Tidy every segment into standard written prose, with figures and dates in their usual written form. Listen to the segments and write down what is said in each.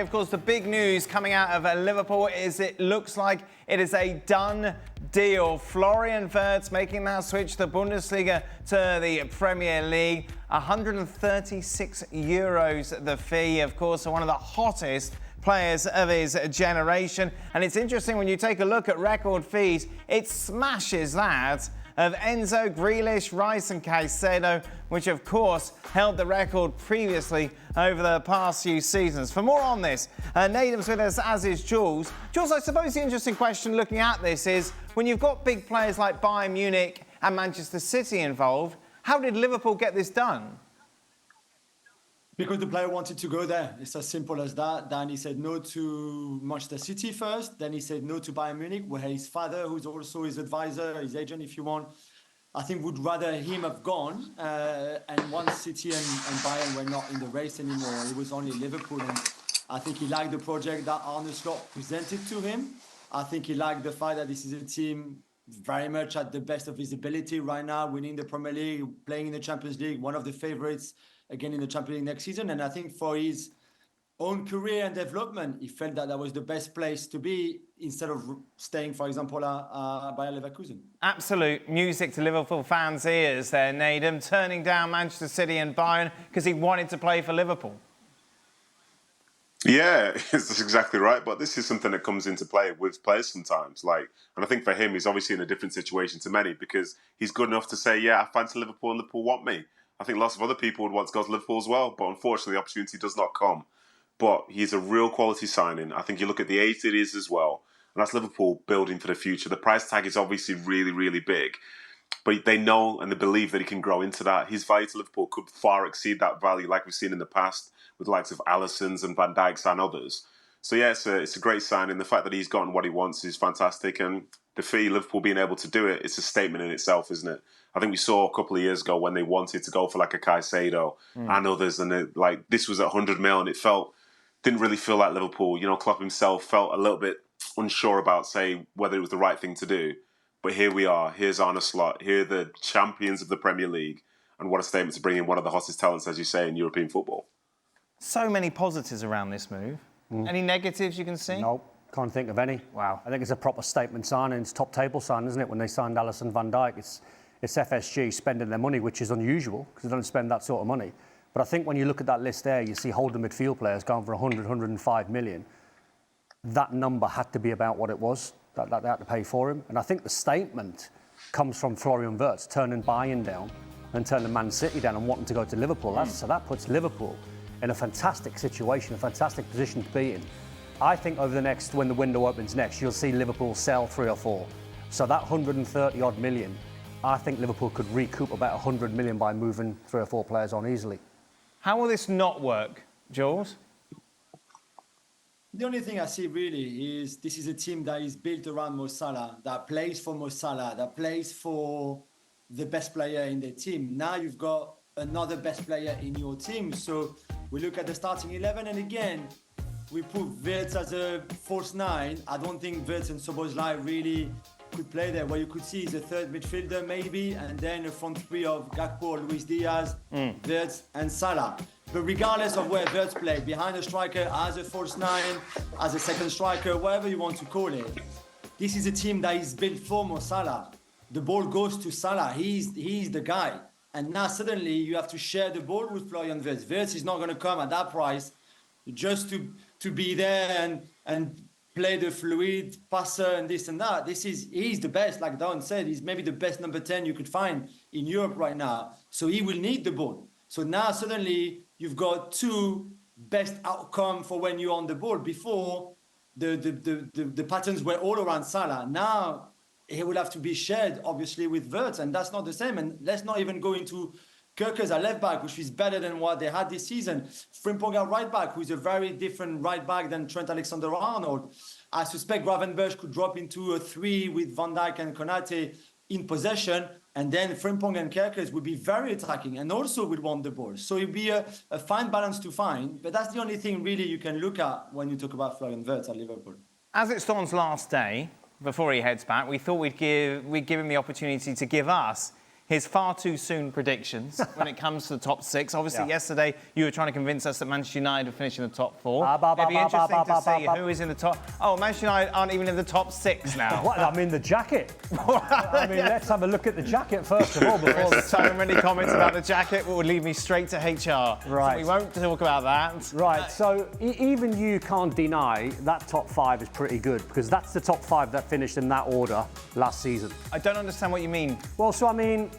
Of course, the big news coming out of Liverpool is it looks like it is a done deal. Florian Wirtz making that switch to the Bundesliga to the Premier League. €136 the fee, of course, one of the hottest players of his generation. And it's interesting when you take a look at record fees, it smashes that of Enzo, Grealish, Rice and Caicedo, which of course held the record previously over the past few seasons. For more on this, Nedum's with us, as is Jules. Jules, I suppose the interesting question looking at this is, when you've got big players like Bayern Munich and Manchester City involved, how did Liverpool get this done? Because the player wanted to go there. It's as simple as that. Then he said no to Manchester City first. Then he said no to Bayern Munich, where his father, who's also his advisor, his agent, if you want, I think would rather him have gone. And once City and Bayern were not in the race anymore, it was only Liverpool. And I think he liked the project that Arne Slot presented to him. I think he liked the fact that this is a team very much at the best of his ability right now, winning the Premier League, playing in the Champions League, one of the favourites again in the Champions League next season. And I think for his own career and development, he felt that that was the best place to be instead of staying, for example, at Bayer Leverkusen. Absolute music to Liverpool fans' ears there, Nedum, turning down Manchester City and Bayern because he wanted to play for Liverpool. Yeah, that's exactly right. But this is something that comes into play with players sometimes. And I think for him, he's obviously in a different situation to many because he's good enough to say, yeah, I fancy Liverpool and Liverpool want me. I think lots of other people would want to go to Liverpool as well, but unfortunately the opportunity does not come. But he's a real quality signing. I think you look at the age it is as well, and that's Liverpool building for the future. The price tag is obviously really, really big, but they know and they believe that he can grow into that. His value to Liverpool could far exceed that value like we've seen in the past with the likes of Alisson's and Van Dijk's and others. So yeah, it's a great signing. The fact that he's gotten what he wants is fantastic, and the fee, Liverpool being able to do it, it's a statement in itself, isn't it? I think we saw a couple of years ago when they wanted to go for like a Caicedo and others, and this was at 100 mil, and it didn't really feel like Liverpool. You know, Klopp himself felt a little bit unsure about saying whether it was the right thing to do. But here we are. Here's Arne Slot. Here are the champions of the Premier League, and what a statement to bring in one of the hottest talents, as you say, in European football. So many positives around this move. Any negatives you can see? Nope, can't think of any. Wow. I think it's a proper statement signing. It's top table sign, isn't it? When they signed Alisson, Van Dijk, it's FSG spending their money, which is unusual because they don't spend that sort of money. But I think when you look at that list there, you see holding midfield players going for 100, 105 million. That number had to be about what it was that they had to pay for him. And I think the statement comes from Florian Wirtz turning Bayern down and turning Man City down and wanting to go to Liverpool. So that puts Liverpool in a fantastic situation, a fantastic position to be in. I think over the next, when the window opens next, you'll see Liverpool sell 3 or 4. So that 130 odd million, I think Liverpool could recoup about 100 million by moving 3 or 4 players on easily. How will this not work, Jules? The only thing I see really is this is a team that is built around Mo Salah, that plays for Mo Salah, that plays for the best player in their team. Now you've got another best player in your team. So we look at the starting 11, and again, we put Wirtz as a false 9. I don't think Wirtz and Szoboszlai really could play there. What you could see is a third midfielder maybe, and then a front 3 of Gakpo, Luis Diaz, Wirtz and Salah. But regardless of where Wirtz played, behind a striker, as a false 9, as a second striker, whatever you want to call it, this is a team that is built for Mo Salah. The ball goes to Salah. He's the guy. And now suddenly you have to share the ball with Florian Wirtz. Wirtz is not going to come at that price just to be there and play the fluid passer and this and that. He's the best, like Don said. He's maybe the best number 10 you could find in Europe right now. So he will need the ball. So now suddenly you've got 2 best outcome for when you're on the ball. Before the patterns were all around Salah. Now he will have to be shared, obviously, with Wirtz, and that's not the same. And let's not even go into Kerkers at left back, which is better than what they had this season. Frimpong at right back, who is a very different right back than Trent Alexander-Arnold. I suspect Gravenberch could drop into a 3 with Van Dijk and Konate in possession, and then Frimpong and Kerkers would be very attacking and also would want the ball. So it'd be a fine balance to find, but that's the only thing really you can look at when you talk about Florian Wirtz at Liverpool. As it's Don's last day, before he heads back, we thought we'd give him the opportunity to give us his far too soon predictions when it comes to the top 6. Obviously, yesterday you were trying to convince us that Manchester United would finish in the top 4. It'd be interesting to see who is in the top. Oh, Manchester United aren't even in the top 6 now. What? I mean, the jacket. I mean, let's have a look at the jacket first of all. Before so many comments about the jacket would lead me straight to HR. Right. So we won't talk about that. Right. So even you can't deny that top 5 is pretty good because that's the top 5 that finished in that order last season. I don't understand what you mean. Well, so I mean,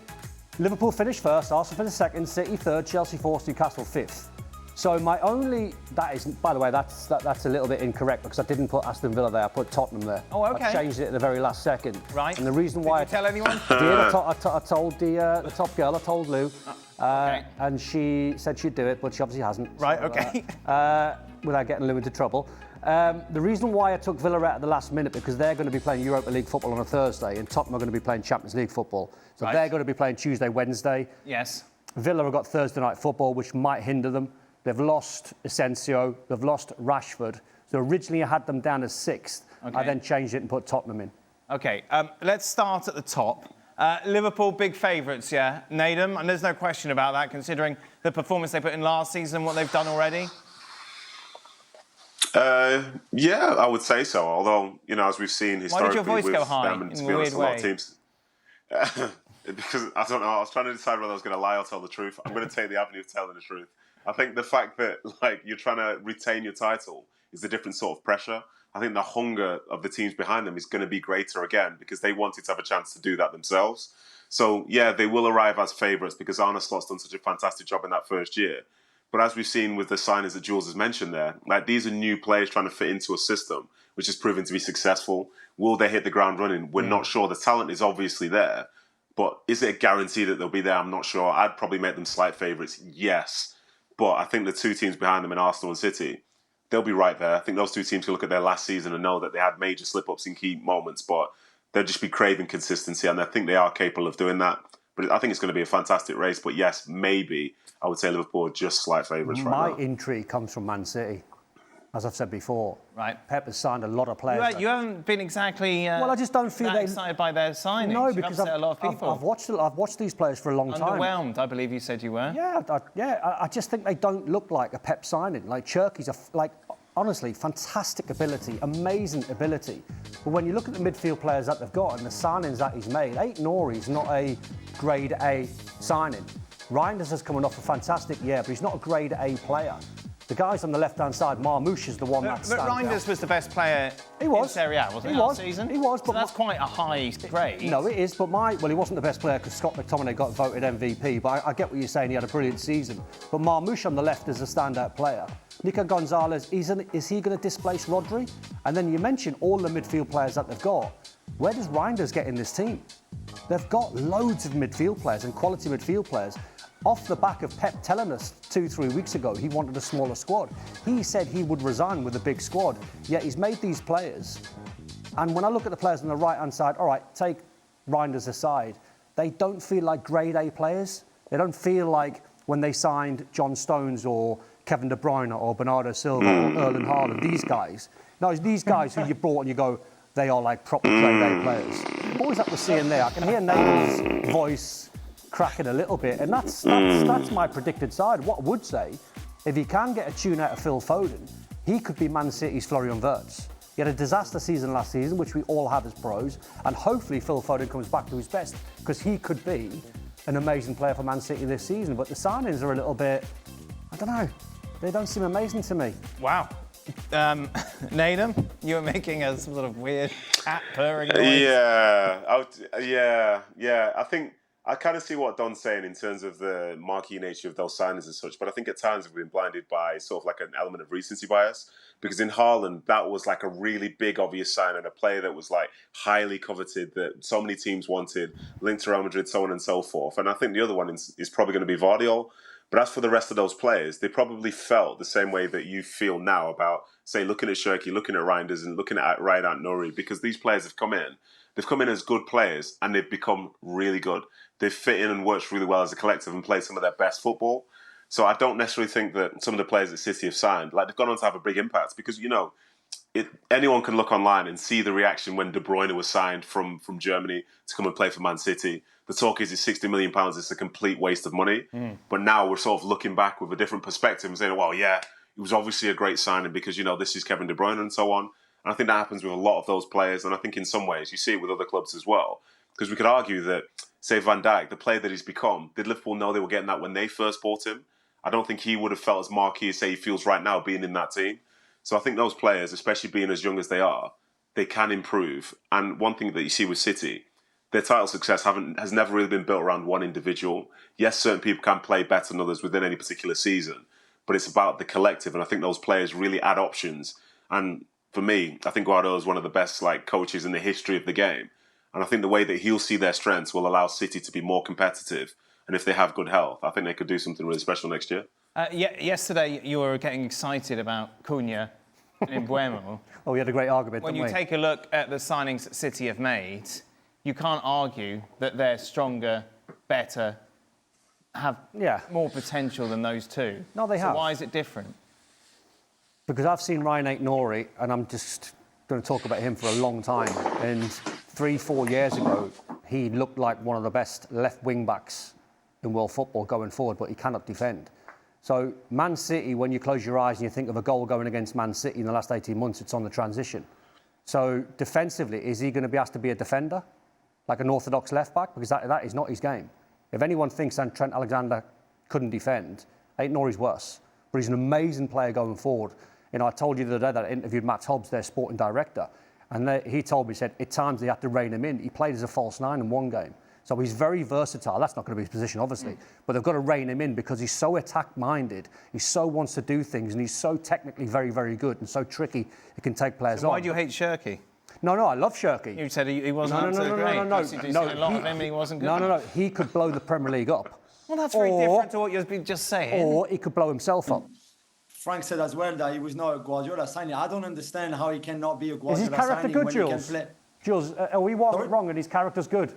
Liverpool finished first, Arsenal finished second, City third, Chelsea fourth, Newcastle fifth. So that is, by the way, that's a little bit incorrect because I didn't put Aston Villa there, I put Tottenham there. Oh, okay. I changed it at the very last second. Right. And the reason why Did you tell anyone? I told the top girl, I told Lou, okay. and she said she'd do it, but she obviously hasn't. Right, so, okay. Without getting Lou into trouble. The reason why I took Villa out at the last minute because they're going to be playing Europa League football on a Thursday and Tottenham are going to be playing Champions League football. So they're going to be playing Tuesday, Wednesday. Yes. Villa have got Thursday night football, which might hinder them. They've lost Asensio, they've lost Rashford. So originally I had them down as 6th. Okay. I then changed it and put Tottenham in. Okay, let's start at the top. Liverpool, big favourites, yeah. Nedum, and there's no question about that, considering the performance they put in last season and what they've done already. Yeah, I would say so. Although, as we've seen historically, why did your voice go high them, in to a be honest, weird a lot of way? teams. Because I don't know. I was trying to decide whether I was going to lie or tell the truth. I'm going to take the avenue of telling the truth. I think the fact that you're trying to retain your title is a different sort of pressure. I think the hunger of the teams behind them is going to be greater again because they wanted to have a chance to do that themselves. So yeah, they will arrive as favourites because Arne Slot's done such a fantastic job in that first year. But as we've seen with the signings that Jules has mentioned there, these are new players trying to fit into a system which has proven to be successful. Will they hit the ground running? We're not sure. The talent is obviously there. But is it a guarantee that they'll be there? I'm not sure. I'd probably make them slight favourites, yes. But I think the two teams behind them in Arsenal and City, they'll be right there. I think those two teams can look at their last season and know that they had major slip-ups in key moments, but they'll just be craving consistency, and I think they are capable of doing that. But I think it's going to be a fantastic race. But yes, maybe I would say Liverpool are just slight favourites right now. My intrigue comes from Man City. As I've said before, right. Pep has signed a lot of players. You haven't been exactly well, I just don't feel that excited by their signings. No, because You've upset a lot of people. I've watched these players for a long time. Underwhelmed, I believe you said you were. Yeah, I just think they don't look like a Pep signing. Like Cherky's honestly, fantastic ability, amazing ability. But when you look at the midfield players that they've got and the signings that he's made, Aït-Nouri's not a grade A signing. Reinders is coming off a fantastic year, but he's not a grade A player. The guys on the left-hand side, Marmoush is the one that stands out. But Reinders was the best player in Serie A, wasn't he, last season? He was, but so that's quite a high grade. No, it is, but he wasn't the best player because Scott McTominay got voted MVP, but I get what you're saying, he had a brilliant season. But Marmoush on the left is a standout player. Nico Gonzalez, is he going to displace Rodri? And then you mention all the midfield players that they've got. Where does Reinders get in this team? They've got loads of midfield players and quality midfield players. Off the back of Pep telling us 2-3 weeks ago he wanted a smaller squad. He said he would resign with a big squad, yet he's made these players. And when I look at the players on the right-hand side, all right, take Reinders aside, they don't feel like grade A players. They don't feel like when they signed John Stones or Kevin De Bruyne or Bernardo Silva or Erling Haaland, these guys. No, it's these guys who you brought and you go, they are like proper grade A players. What was that we're seeing there? I can hear Nedum's voice cracking a little bit, and that's my predicted side. What I would say, if he can get a tune out of Phil Foden, he could be Man City's Florian Wirtz. He had a disaster season last season, which we all have as pros, and hopefully Phil Foden comes back to his best, because he could be an amazing player for Man City this season. But the signings are a little bit, I don't know, they don't seem amazing to me. Wow. Nedum, you were making some sort of weird cat purring noise. Yeah. I kind of see what Don's saying in terms of the marquee nature of those signings and such, but I think at times we've been blinded by sort of like an element of recency bias, because in Haaland, that was like a really big, obvious sign and a player that was like highly coveted, that so many teams wanted, linked to Real Madrid, so on and so forth. And I think the other one is probably going to be Vardiol. But as for the rest of those players, they probably felt the same way that you feel now about, say, looking at Cherky, looking at Reinders and looking at Aït-Nouri, because these players have come in. They've come in as good players and they've become really good. They've fit in and worked really well as a collective and played some of their best football. So I don't necessarily think that some of the players that City have signed, they've gone on to have a big impact, because, anyone can look online and see the reaction when De Bruyne was signed from Germany to come and play for Man City. the talk is £60 million. It's a complete waste of money. But now we're sort of looking back with a different perspective and saying, well, yeah, it was obviously a great signing because, this is Kevin De Bruyne and so on. And I think that happens with a lot of those players. And I think in some ways you see it with other clubs as well. Because we could argue that, say, Van Dijk, the player that he's become, did Liverpool know they were getting that when they first bought him? I don't think he would have felt as marquee as, say, he feels right now being in that team. So I think those players, especially being as young as they are, they can improve. And one thing that you see with City, their title success has never really been built around one individual. Yes, certain people can play better than others within any particular season, but it's about the collective. And I think those players really add options. And for me, I think Guardiola is one of the best coaches in the history of the game. And I think the way that he'll see their strengths will allow City to be more competitive. And if they have good health, I think they could do something really special next year. Yesterday, you were getting excited about Cunha and Mbeumo. Oh, we had a great argument, When didn't you we? take a look at the signings that City have made, you can't argue that they're stronger, better, have more potential than those two. No, they have. So why is it different? Because I've seen Ryan Aït-Nouri, and I'm just going to talk about him for a long time. And 3-4 years ago, he looked like one of the best left wing-backs in world football going forward, but he cannot defend. So Man City, when you close your eyes and you think of a goal going against Man City in the last 18 months, it's on the transition. So defensively, is he going to be asked to be a defender, like an orthodox left-back? Because that is not his game. If anyone thinks that Trent Alexander couldn't defend, Aït-Nouri's worse. But he's an amazing player going forward. I told you the other day that I interviewed Matt Hobbs, their sporting director, and he told me, he said, at times they had to rein him in. He played as a false nine in one game. So he's very versatile. That's not going to be his position, obviously. But they've got to rein him in because he's so attack-minded. He so wants to do things, and he's so technically very, very good and so tricky, he can take players on. Why do you hate Shirky? No, I love Shirky. You said he wasn't up to the grade. No. You've seen a lot of him and he wasn't good. No. He could blow the Premier League up. Well, that's very different to what you've just saying. Or he could blow himself up. Frank said as well that he was not a Guardiola signing. I don't understand how he cannot be a Guardiola Is his character signing good, when Jules? he can play. Jules, are we wrong and his character's good?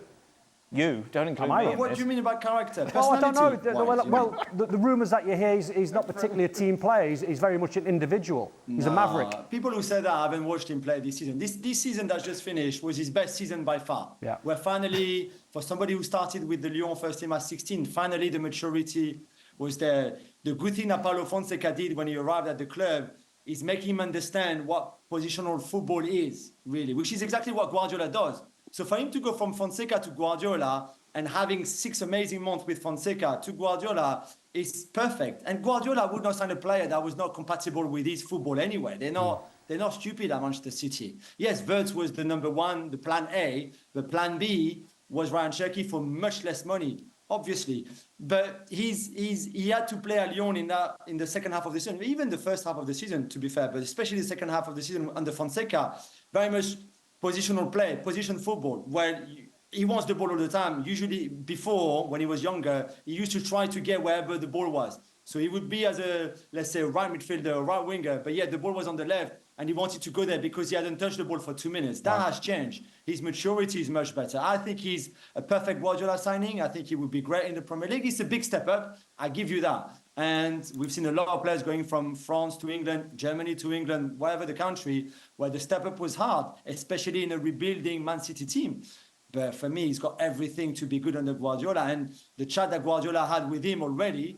You, don't include me in What this. do you mean about character? Well, I don't know. Personality-wise, The rumours that you hear, he's not particularly a team player. He's very much an individual. He's a maverick. People who say that haven't watched him play this season. This season that just finished was his best season by far. Yeah. Where finally, for somebody who started with the Lyon first team at 16, finally the maturity was there. The good thing that Paulo Fonseca did when he arrived at the club is make him understand what positional football is, really, which is exactly what Guardiola does. So for him to go from Fonseca to Guardiola and having 6 amazing months with Fonseca to Guardiola is perfect. And Guardiola would not sign a player that was not compatible with his football anyway. They're not stupid at Manchester City. Yes, Wirtz was the number one, the plan A, but plan B was Ryan Cherki for much less money, obviously. But he had to play at Lyon in the second half of the season, even the first half of the season, to be fair, but especially the second half of the season under Fonseca, very much positional play, position football, where he wants the ball all the time. Usually before, when he was younger, he used to try to get wherever the ball was. So he would be as a, let's say, a right midfielder, a right winger, but yeah, the ball was on the left and he wanted to go there because he hadn't touched the ball for 2 minutes. That has changed. His maturity is much better. I think he's a perfect Guardiola signing. I think he would be great in the Premier League. It's a big step up. I give you that. And we've seen a lot of players going from France to England, Germany to England, whatever the country, where the step up was hard, especially in a rebuilding Man City team. But for me, he's got everything to be good under Guardiola. And the chat that Guardiola had with him already,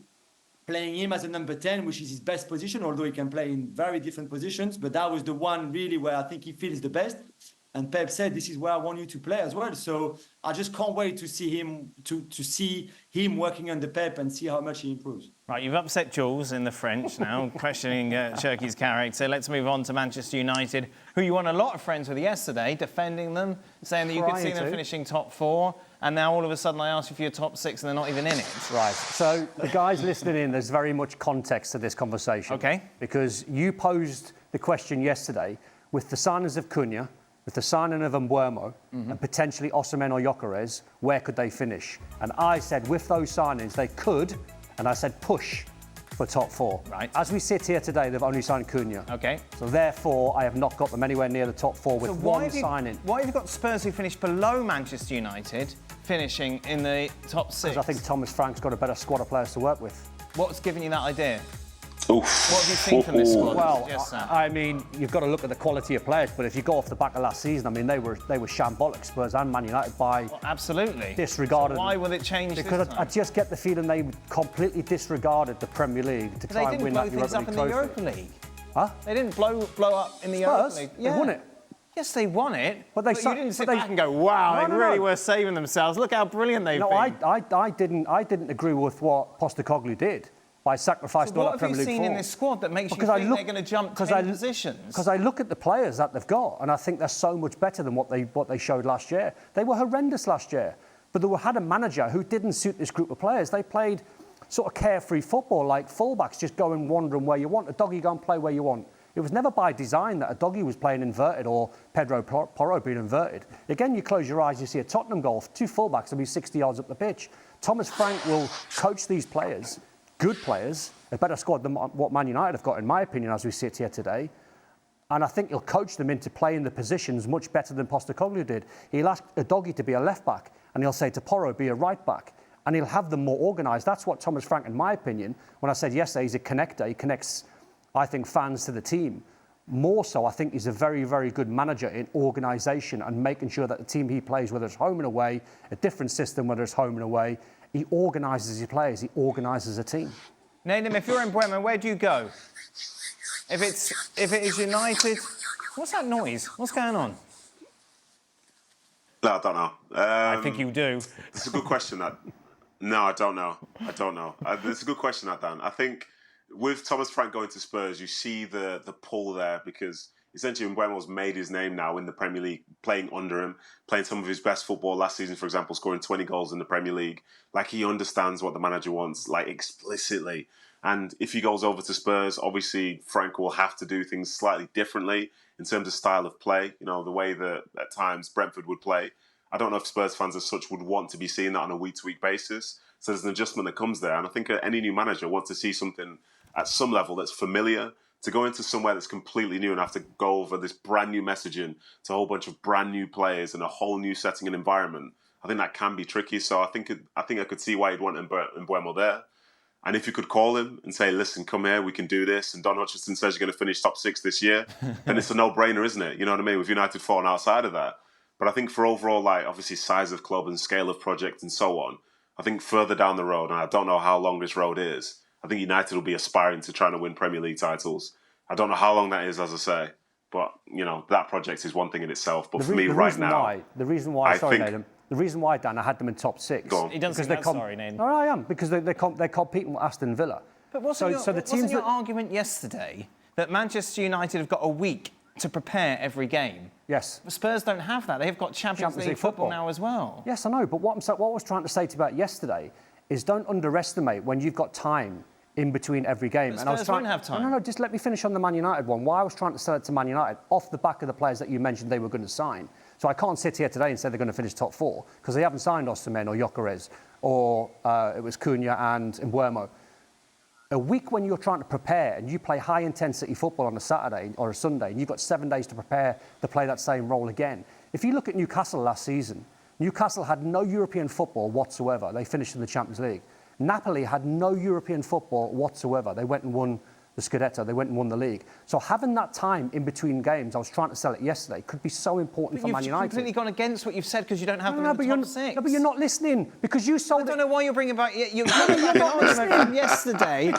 playing him as a number 10, which is his best position, although he can play in very different positions. But that was the one really where I think he feels the best. And Pep said, this is where I want you to play as well. So I just can't wait to see him to see him working under Pep and see how much he improves. Right, you've upset Jules in the French now, questioning Cherki's character. Let's move on to Manchester United, who you won a lot of friends with yesterday, defending them, saying that you could see them finishing top 4. And now all of a sudden I ask you for your top 6 and they're not even in it. Right. So the guys listening in, there's very much context to this conversation. Okay. Because you posed the question yesterday with the signings of Cunha, with the signing of Mbeumo and potentially Osimhen or Gyökeres, where could they finish? And I said with those signings they could, and I said push for top 4. Right. As we sit here today, they've only signed Cunha. Okay. So therefore, I have not got them anywhere near the top 4 with one signing. Why have you got Spurs who finished below Manchester United finishing in the top 6? Because I think Thomas Frank's got a better squad of players to work with. What's giving you that idea? Oof. What have you seen from this squad? Well, Yes, sir. I mean, you've got to look at the quality of players, but if you go off the back of last season, I mean, they were shambolic, Spurs and Man United, by Absolutely. disregarded. So why will it change Because this time? I just get the feeling they completely disregarded the Premier League to try and win that Europa League They didn't blow things up in trophy. the Europa League. Huh? They didn't blow up in the Spurs? Europa League. They won it. Yes, they won it. But they you didn't sit back and go, wow, No, they really were saving themselves. Look how brilliant they've No, been. I didn't agree with what Postecoglou did by sacrificing all that Premier League What have you seen form. in this squad that makes you Because think they're going to jump 10 positions? Because I look at the players that they've got, and I think they're so much better than what they showed last year. They were horrendous last year, but they had a manager who didn't suit this group of players. They played sort of carefree football, like fullbacks just going wandering where you want. A doggy go and play where you want. It was never by design that a doggy was playing inverted or Pedro Porro being inverted. Again, you close your eyes, you see a Tottenham goal, two fullbacks will be 60 yards up the pitch. Thomas Frank will coach these players, good players, a better squad than what Man United have got, in my opinion, as we sit here today. And I think he'll coach them into playing the positions much better than Postecoglou did. He'll ask a doggy to be a left back, and he'll say to Porro, be a right back. And he'll have them more organised. That's what Thomas Frank, in my opinion, when I said yesterday, he's a connector. He connects, I think, fans to the team. More so, I think he's a very, very good manager in organisation and making sure that the team he plays, whether it's home and away, a different system, whether it's home and away, he organises his players, he organises a team. Nedum, if you're in Mbeumo, where do you go? If it is United, what's that noise? What's going on? No, I don't know. I think you do. It's a good question. No, I don't know. It's a good question, Dan. I think with Thomas Frank going to Spurs, you see the pull there because essentially Mbeumo's made his name now in the Premier League, playing under him, playing some of his best football last season, for example, scoring 20 goals in the Premier League. Like, he understands what the manager wants, like, explicitly. And if he goes over to Spurs, obviously Frank will have to do things slightly differently in terms of style of play. You know, the way that at times Brentford would play. I don't know if Spurs fans as such would want to be seeing that on a week-to-week basis. So there's an adjustment that comes there. And I think any new manager wants to see something at some level that's familiar. To go into somewhere that's completely new and have to go over this brand new messaging to a whole bunch of brand new players and a whole new setting and environment, I think that can be tricky. So I think I could see why you'd want Mbeumo there. And if you could call him and say, listen, come here, we can do this, and Don Hutchison says you're going to finish top 6 this year, then it's a no-brainer, isn't it? You know what I mean? With United falling outside of that. But I think for overall, like, obviously size of club and scale of project and so on, I think further down the road, and I don't know how long this road is, I think United will be aspiring to trying to win Premier League titles. I don't know how long that is, as I say, but, you know, that project is one thing in itself. But for me right now... The reason why, Dan, I had them in top 6. Go on. He doesn't think that's sorry, Nedum. No, I am, because they're competing with Aston Villa. But wasn't your argument yesterday that Manchester United have got a week to prepare every game? Yes. Spurs don't have that. They've got Champions League football now as well. Yes, I know. But what I was trying to say to you about yesterday is don't underestimate when you've got time in between every game. But Spurs won't have time. No, just let me finish on the Man United one. Why I was trying to sell it to Man United off the back of the players that you mentioned they were going to sign. So I can't sit here today and say they're going to finish top 4 because they haven't signed Osimhen or Gyökeres or it was Cunha and Mbeumo. A week when you're trying to prepare and you play high-intensity football on a Saturday or a Sunday and you've got 7 days to prepare to play that same role again. If you look at Newcastle last season, Newcastle had no European football whatsoever. They finished in the Champions League. Napoli had no European football whatsoever. They went and won the Scudetto. They went and won the league. So having that time in between games, I was trying to sell it yesterday, could be so important for Man United. You've completely gone against what you've said because you don't have them in the top 6. No, but you're not listening because you sold it. I don't know why you're bringing back you're not listening from yesterday.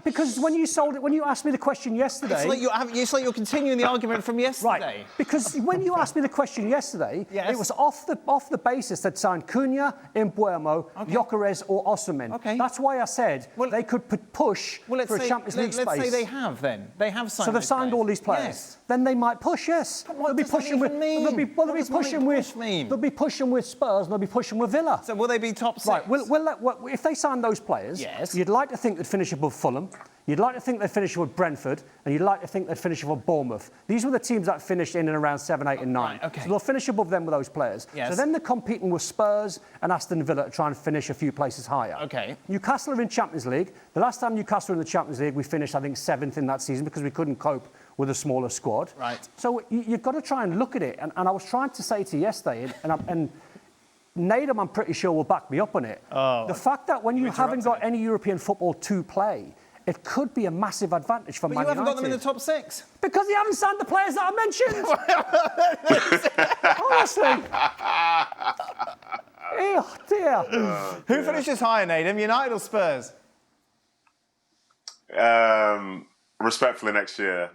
Because when you sold it, when you asked me the question yesterday, it's like you're continuing the argument from yesterday. Right? Because when you asked me the question yesterday, yes. It was off the basis that signed Cunha, Mbeumo, Gyökeres, or Osimhen. Okay. That's why I said they could push for a Champions League space. Let's say they have then. They have signed. So they've signed all these players. Yes. Then they might push. Yes. But what does that even mean? They'll be pushing with Spurs. And they'll be pushing with Villa. So will they be top 6? Right. If they sign those players, yes. You'd like to think they'd finish above Fulham. You'd like to think they'd finish with Brentford, and you'd like to think they'd finish with Bournemouth. These were the teams that finished in and around 7, 8, and 9. Right, okay. So they'll finish above them with those players. Yes. So then they're competing with Spurs and Aston Villa to try and finish a few places higher. Okay. Newcastle are in Champions League. The last time Newcastle were in the Champions League, we finished, I think, 7th in that season because we couldn't cope with a smaller squad. Right. So you've got to try and look at it. And I was trying to say to you yesterday, and Nedum, I'm pretty sure, will back me up on it. Oh. The fact that when you haven't got any European football to play, it could be a massive advantage for But Man you haven't United. got them in the top 6. Because you haven't signed the players that I mentioned. Honestly. Oh, dear. Who finishes higher, Nedum? United or Spurs? Respectfully, next year,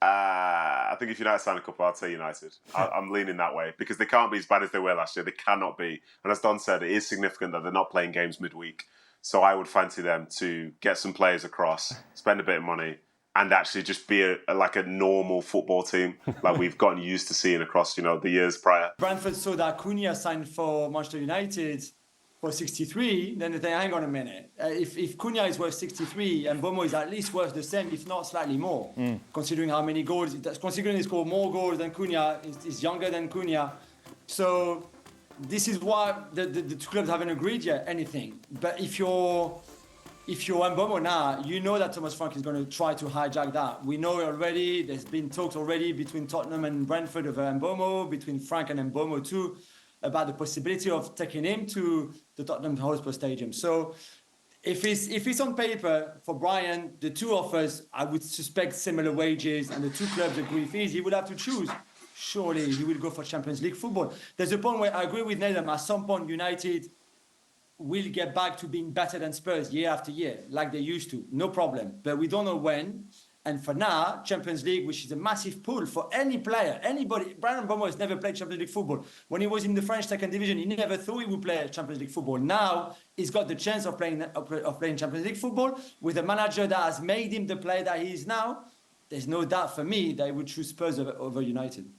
I think if United sign a couple, I'd say United. I'm leaning that way because they can't be as bad as they were last year. They cannot be. And as Don said, it is significant that they're not playing games midweek. So I would fancy them to get some players across, spend a bit of money, and actually just be like a normal football team like we've gotten used to seeing across, the years prior. Brentford saw that Cunha signed for Manchester United for 63, then they think, hang on a minute. If Cunha is worth 63 and Mbeumo is at least worth the same, if not slightly more, considering how many goals, considering he scored more goals than Cunha, is younger than Cunha. So this is why the two clubs haven't agreed yet anything. But if you're Mbeumo now, you know that Thomas Frank is going to try to hijack that. We know already, there's been talks already between Tottenham and Brentford over Mbeumo, between Frank and Mbeumo too, about the possibility of taking him to the Tottenham Hotspur Stadium. So if it's on paper for Bryan, the two offers, I would suspect similar wages, and the two clubs agree fees, he would have to choose. Surely he will go for Champions League football. There's a point where I agree with Nedum, at some point United will get back to being better than Spurs year after year, like they used to, no problem. But we don't know when. And for now, Champions League, which is a massive pull for any player, anybody. Bryan Mbeumo has never played Champions League football. When he was in the French second division, he never thought he would play Champions League football. Now he's got the chance of playing Champions League football with a manager that has made him the player that he is now. There's no doubt for me that he would choose Spurs over United.